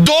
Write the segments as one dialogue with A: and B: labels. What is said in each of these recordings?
A: 2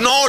A: 9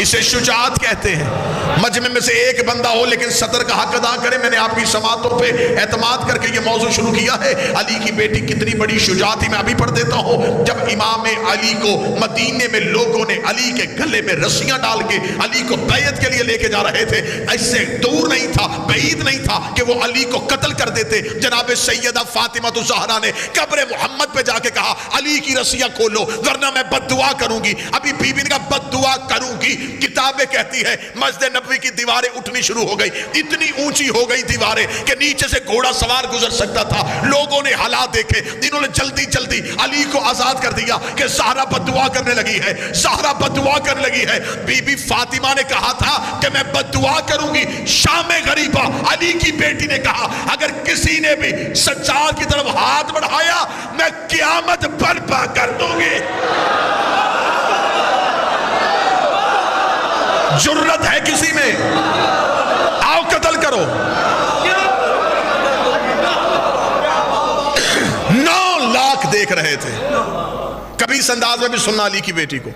A: اسے شجاعت کہتے ہیں. مجمع میں سے ایک بندہ ہو لیکن صدر کا حق ادا کرے. میں نے آپ کی سماعتوں پہ اعتماد کر کے یہ موضوع شروع کیا ہے. علی کی بیٹی کتنی بڑی شجاعت تھی, میں ابھی پڑھ دیتا ہوں. جب امام علی کو مدینے میں لوگوں نے علی کے گلے میں رسیاں ڈال کے علی کو بیعت کے لیے لے کے جا رہے تھے, اس سے دور نہیں تھا, بعید نہیں تھا کہ وہ علی کو قتل کر دیتے. جناب سیدہ فاطمہ الزہرا نے قبر محمد پہ جا کے کہا علی کی رسیاں کھولو ورنہ میں بد دعا کروں گی. ابھی بی بی نے کہا بد دعا کروں گی. کتابیں کہتی ہے مسجد نبوی کی دیواریں اٹھنی شروع ہو گئی, اتنی اونچی ہو گئی دیواریں کہ نیچے سے گھوڑا سوار گزر سکتا تھا. لوگوں نے حالات دیکھے, انہوں نے جلدی جلدی علی کو آزاد کر دیا کہ زہرا بد دعا کرنے لگی ہے, زہرا بد دعا کرنے لگی ہے. بی بی فاطمہ نے کہا تھا کہ میں بد دعا کروں گی. شام غریبہ علی کی بیٹی نے کہا اگر کسی نے بھی سجاد کی طرف ہاتھ بڑھایا میں قیامت برپا کر دوں گی. جرت ہے کسی میں, آؤ قتل کرو. 9 لاکھ دیکھ رہے تھے. کبھی اس انداز میں بھی سننا علی کی بیٹی کو.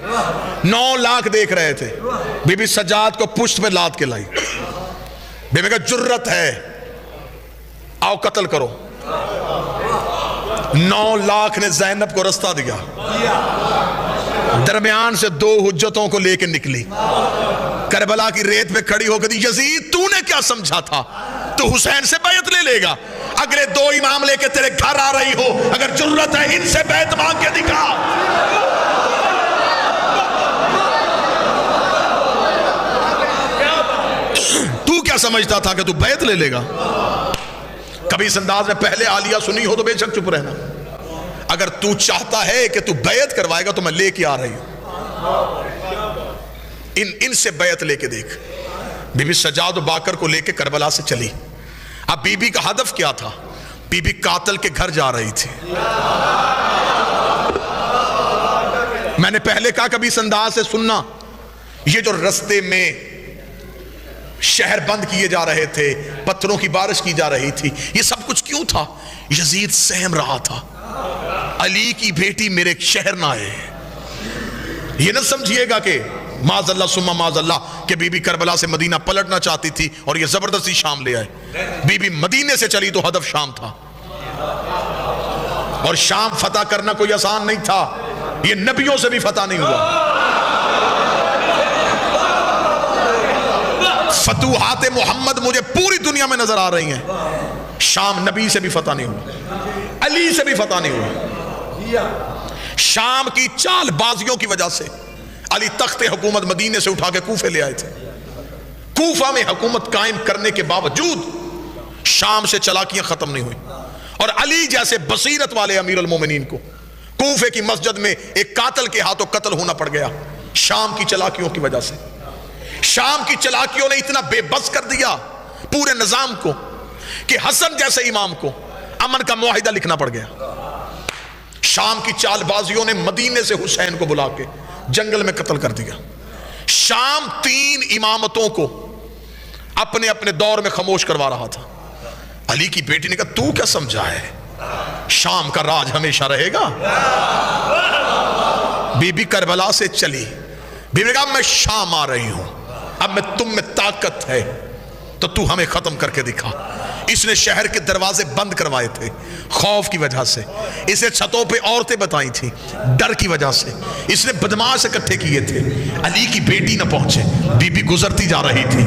A: 9 لاکھ دیکھ رہے تھے. بی بی سجاد کو پشت پہ لاد کے لائی. بی بی کا جرت ہے, آؤ قتل کرو. 9 لاکھ نے زینب کو رستہ دیا. درمیان سے 2 حجتوں کو لے کے نکلی. کربلا کی ریت پہ کھڑی ہو کے یزید تو نے کیا سمجھا تھا, تو حسین سے بیعت لے لے گا. اگلے 2 امام لے کے تیرے گھر آ رہی ہو, اگر جرت ہے ان سے بیعت مانگ کے دکھا. تو کیا سمجھتا تھا کہ تو بیعت لے لے گا. کبھی اس انداز میں پہلے عالیہ سنی ہو تو بے شک چپ رہنا. اگر تو چاہتا ہے کہ تو بیعت کروائے گا تو میں لے کے آ رہی ہوں. ان سے بیعت لے کے دیکھ. بی بی سجاد و باکر کو لے کے کربلا سے چلی. اب بی بی کا ہدف کیا تھا, بی بی قاتل کے گھر جا رہی تھی. میں نے پہلے کہا کبھی اس انداز سے سننا. یہ جو رستے میں شہر بند کیے جا رہے تھے, پتھروں کی بارش کی جا رہی تھی, یہ سب کچھ کیوں تھا؟ یزید سہم رہا تھا علی کی بیٹی میرے شہر نہ آئے. یہ نہ سمجھیے گا کہ معاذ اللہ ثم معاذ اللہ کہ بی بی کربلا سے مدینہ پلٹنا چاہتی تھی اور یہ زبردستی شام لے آئے. بی بی مدینے سے چلی تو ہدف شام تھا, اور شام فتح کرنا کوئی آسان نہیں تھا. یہ نبیوں سے بھی فتح نہیں ہوا. فتوحات محمد مجھے پوری دنیا میں نظر آ رہی ہیں. شام نبی سے بھی فتح نہیں ہوا, علی سے بھی فتح نہیں ہوا. شام کی چال بازیوں کی وجہ سے علی تخت حکومت مدینے سے اٹھا کے کوفے لے آئے تھے. کوفہ میں حکومت قائم کرنے کے باوجود شام سے چلاکیاں ختم نہیں ہوئی, اور علی جیسے بصیرت والے امیر المومنین کو کوفے کی مسجد میں ایک قاتل کے ہاتھوں قتل ہونا پڑ گیا شام کی چلاکیوں کی وجہ سے. شام کی چلاکیوں نے اتنا بے بس کر دیا پورے نظام کو کہ حسن جیسے امام کو امن کا معاہدہ لکھنا پڑ گیا. شام کی چال بازیوں نے مدینے سے حسین کو بلا کے جنگل میں قتل کر دیا. شام 3 امامتوں کو اپنے اپنے دور میں خاموش کروا رہا تھا. علی کی بیٹی نے کہا تو کیا سمجھا ہے شام کا راج ہمیشہ رہے گا. بی بی کربلا سے چلی. بی بی نے کہا میں شام آ رہی ہوں, اب میں تم میں طاقت ہے تو تو ہمیں ختم کر کے دکھا. اس نے شہر کے دروازے بند کروائے تھے خوف کی وجہ سے. اسے چھتوں پہ عورتیں بتائی تھی ڈر کی وجہ سے. اس نے بدماش اکٹھے کیے تھے. علی کی بیٹی نہ پہنچے. بی بی گزرتی جا رہی تھی.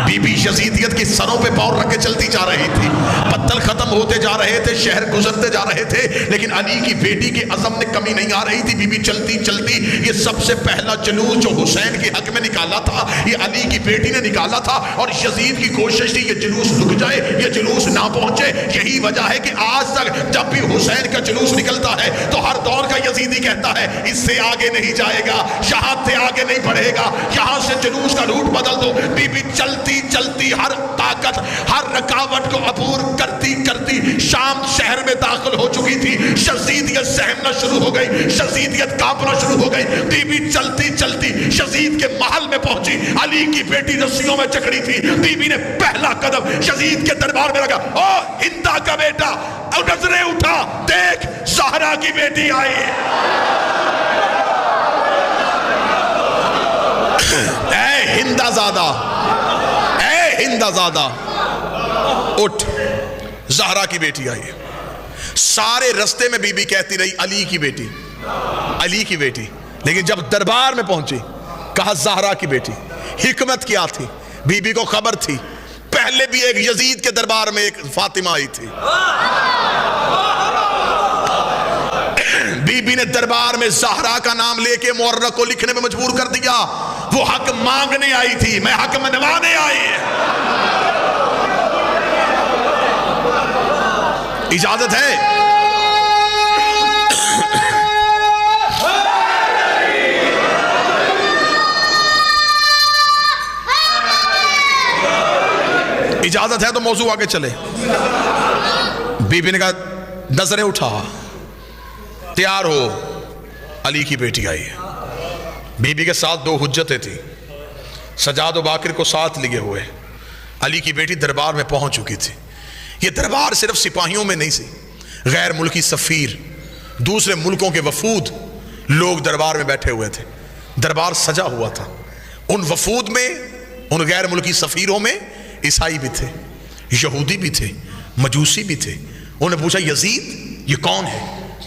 A: بی بی یزیدیت کی سروں پہ پاؤں رکھ کے چلتی جا رہی تھی. پتل ختم ہوتے جا رہے تھے, شہر گزرتے جا رہے تھے, لیکن علی کی بیٹی کے عزم نے کمی نہیں آ رہی تھی. بی بی چلتی چلتی یہ سب سے پہلا جلوس جو حسین کے حق میں نکالا تھا یہ علی کی بیٹی نے نکالا تھا. اور یزید کی کوشش تھی یہ جلوس رک جائے, یہ جلوس نہ پہنچے. یہی وجہ ہے کہ آج تک جب بھی حسین کا جلوس نکلتا ہے تو ہر دور کا یزیدی کہتا ہے اس سے آگے نہیں جائے گا, شہادت سے آگے نہیں بڑھے گا, یہاں سے جلوس کا روٹ بدل دو. بی بی چلتی چلتی ہر طاقت ہر رکاوٹ کو عبور کرتی کرتی شام شہر میں داخل ہو چکی تھی. شزیدیت سہمنا شروع ہو گئی, شزیدیت کانپنا شروع ہو گئی. بی بی چلتی چلتی شزید کے محل میں پہنچی. علی کی بیٹی رسیوں میں جکڑی تھی. بی بی نے پہلا قدم شزید کے دربار میں رکھا. او ہندا کا بیٹا, نظریں اٹھا, دیکھ زہرا کی بیٹی آئی. اے ہندہ زادہ، اے ہندہ زادہ اٹھ، زہرا کی بیٹی آئی ہے۔ سارے رستے میں بی بی کہتی رہی علی کی بیٹی، علی کی بیٹی، لیکن جب دربار میں پہنچی کہا زہرا کی بیٹی۔ حکمت کیا تھی؟ بی بی کو خبر تھی پہلے بھی ایک یزید کے دربار میں ایک فاطمہ آئی تھی، بی بی نے دربار میں زہرا کا نام لے کے مورخ کو لکھنے میں مجبور کر دیا، وہ حق مانگنے آئی تھی، میں حق منوانے آئی۔ اجازت ہے؟ اجازت ہے تو موضوع آگے چلے۔ بی بی نے کہا نظریں اٹھا، تیار ہو، علی کی بیٹی آئی ہے۔ بی بی کے ساتھ دو حجتیں تھیں، سجاد و باقر کو ساتھ لیے ہوئے۔ علی کی بیٹی دربار میں پہنچ چکی تھی۔ یہ دربار صرف سپاہیوں میں نہیں سی، غیر ملکی سفیر، دوسرے ملکوں کے وفود لوگ دربار میں بیٹھے ہوئے تھے۔ دربار سجا ہوا تھا۔ ان وفود میں، ان غیر ملکی سفیروں میں عیسائی بھی تھے، یہودی بھی تھے، مجوسی بھی تھے۔ انہوں نے پوچھا یزید یہ کون ہے؟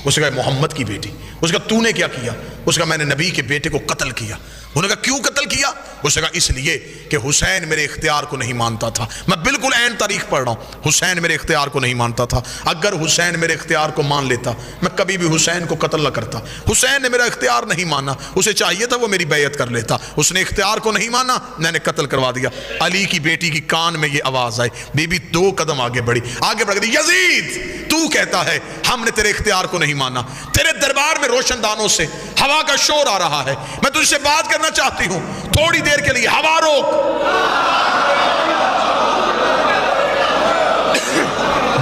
A: اس نے کہا محمد کی بیٹی۔ اس نے کہا تو نے کیا کیا؟ اس نے کہا میں نے نبی کے بیٹے کو قتل کیا۔ انہوں نے کہا کیوں قتل کیا؟ اس نے کہا اس لیے کہ حسین میرے اختیار کو نہیں مانتا تھا۔ میں بالکل عین تاریخ پڑھ رہا ہوں، حسین میرے اختیار کو نہیں مانتا تھا۔ اگر حسین میرے اختیار کو مان لیتا میں کبھی بھی حسین کو قتل نہ کرتا۔ حسین نے میرا اختیار نہیں مانا، اسے چاہیے تھا وہ میری بیعت کر لیتا، اس نے اختیار کو نہیں مانا، میں نے قتل کروا دیا۔ علی کی بیٹی کی کان میں یہ آواز آئی، بی بی دو قدم آگے بڑھی، آگے بڑھ گئی، یزید تو کہتا ہے ہم نے تیرے اختیار کو نہیں مانا، تیرے دربار میں روشن دانوں سے ہوا کا شور آ رہا ہے، میں تجھ سے بات کرنا چاہتی ہوں، تھوڑی دیر کے لیے ہوا روک۔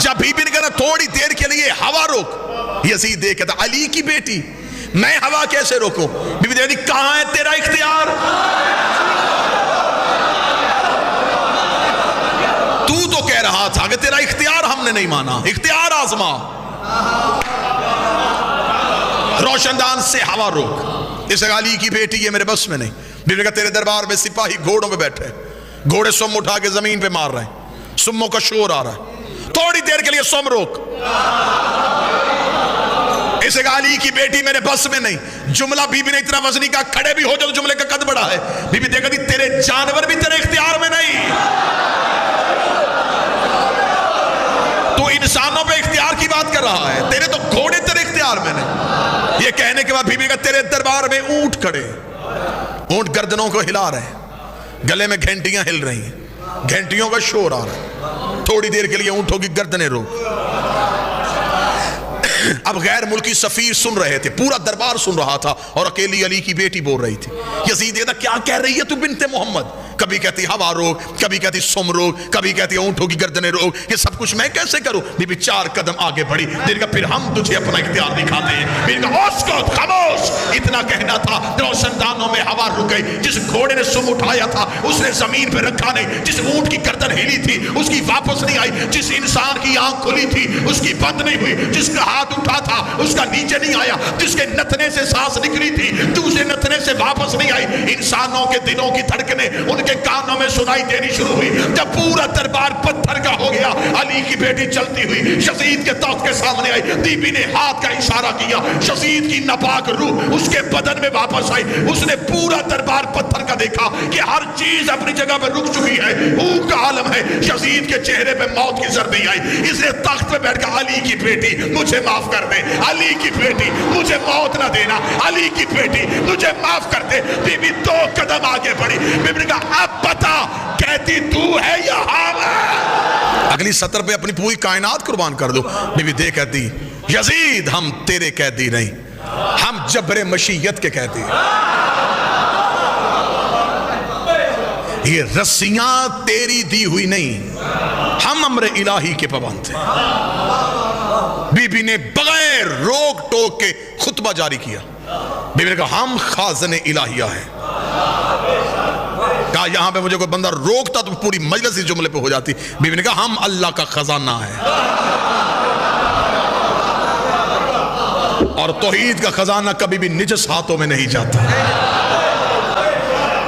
A: جب بی بی نے کہا تھوڑی دیر کے لیے ہوا روک، یزید دیکھ کہتا علی کی بیٹی میں ہوا کیسے روکوں؟ بی بی کہتی کہاں ہے تیرا اختیار؟ تو کہہ رہا تھا کہ تیرا اختیار ہم نے نہیں مانا، اختیار آزما، روشن دان سے ہوا روک۔ اس علی کی بیٹی یہ میرے بس میں نہیں۔ بی بی کہا تیرے دربار میں سپاہی گھوڑوں پہ بیٹھے، گھوڑے سم اٹھا کے زمین پہ مار رہے ہیں، سموں کا شور آ رہا ہے، تھوڑی دیر کے لیے سم روک۔ اس علی کی بیٹی میرے بس میں نہیں۔ جملہ بی بی نے اتنا وزنی کہا کھڑے بھی ہو جو جملے کا قد بڑا ہے۔ بی بی دیکھا دی تیرے جانور بھی تیرے اختیار میں نہیں، تو انسانوں پہ اختیار کی بات کر رہا ہے، تیرے تو گھوڑے تیرے اختیار میں نہیں۔ یہ کہنے کے بعد بی بی کا تیرے دربار میں اونٹ کھڑے، اونٹ گردنوں کو ہلا رہے ہیں، گلے میں گھنٹیاں ہل رہی ہیں، گھنٹیوں کا شور آ رہا ہے، تھوڑی دیر کے لیے اونٹوں کی گردنیں روک۔ اب غیر ملکی سفیر سن رہے تھے، پورا دربار سن رہا تھا، اور اکیلی علی کی بیٹی بول رہی تھی۔ یزید کہتا کیا کہہ رہی ہے تو بنت محمد؟ کبھی کہتی ہوا روک، کبھی کہتی سم روک، کبھی کہتی اونٹوں کی گردنیں روک، یہ سب کچھ میں کیسے کروں؟ بی بی 4 قدم آگے بڑھی، دیر کا پھر ہم تجھے اپنا اختیار دکھاتے ہیں۔ بی بی کہا اسکت خاموش، اتنا کہنا تھا، روشن دانوں میں ہوا رک گئی۔ جس گھوڑے نے سم اٹھایا تھا اس نے زمین پہ رکھا نہیں، جس اونٹ کی گردن ہلی تھی اس کی واپس نہیں آئی، جس انسان کی آنکھ کھلی تھی اس کی بند نہیں ہوئی، جس کا ہاتھ اٹھا تھا اس کا نیچے نہیں آیا، جس کے نتنے سے سانس نکلی تھی دوسرے نتنے سے واپس نہیں آئی۔ انسانوں کے دلوں کی دھڑکنیں ان کے کانوں میں سنائی دینی شروع ہوئی۔ جب پورا دربار پتھر کا ہو گیا، علی کی بیٹی چلتی ہوئی یزید کے تخت کے سامنے آئی، بی بی نے ہاتھ کا اشارہ کیا، یزید کی ناپاک روح اس کے بدن میں واپس آئی۔ اس نے پورا دربار پتھر کا دیکھا کہ ہر چیز اپنی جگہ پہ رک چکی ہے، بھوک کا عالم ہے، یزید کے چہرے پہ موت کی زردی آئی۔ اس نے تخت پہ بیٹھ کر علی کی بیٹی مجھے معاف کر دے، علی کی بیٹی مجھے موت نہ دینا، علی کی بیٹی مجھے معاف کر دے۔ بی بی 2 قدم آگے بڑھی، بی بی نے کہا اب بتا کہتی تو ہے یا ہم ہے؟ اگلی سطر پہ اپنی پوری کائنات قربان کر دو۔ بی بی دے کہتی یزید ہم تیرے قیدی نہیں، ہم جبر مشیت کے قیدی ہیں، یہ رسیاں تیری دی ہوئی نہیں، ہم امر الہی کے پابند ہیں۔ بی بی نے بغیر روک ٹوک کے خطبہ جاری کیا۔ بی بی نے کہا ہم خازن الہیہ ہیں۔ کہا یہاں پہ مجھے کوئی بندہ روکتا تو پوری مجلس اس جملے پہ ہو جاتی۔ بی بی نے کہا ہم اللہ کا خزانہ ہیں، اور توحید کا خزانہ کبھی بھی نجس ہاتھوں میں نہیں جاتا۔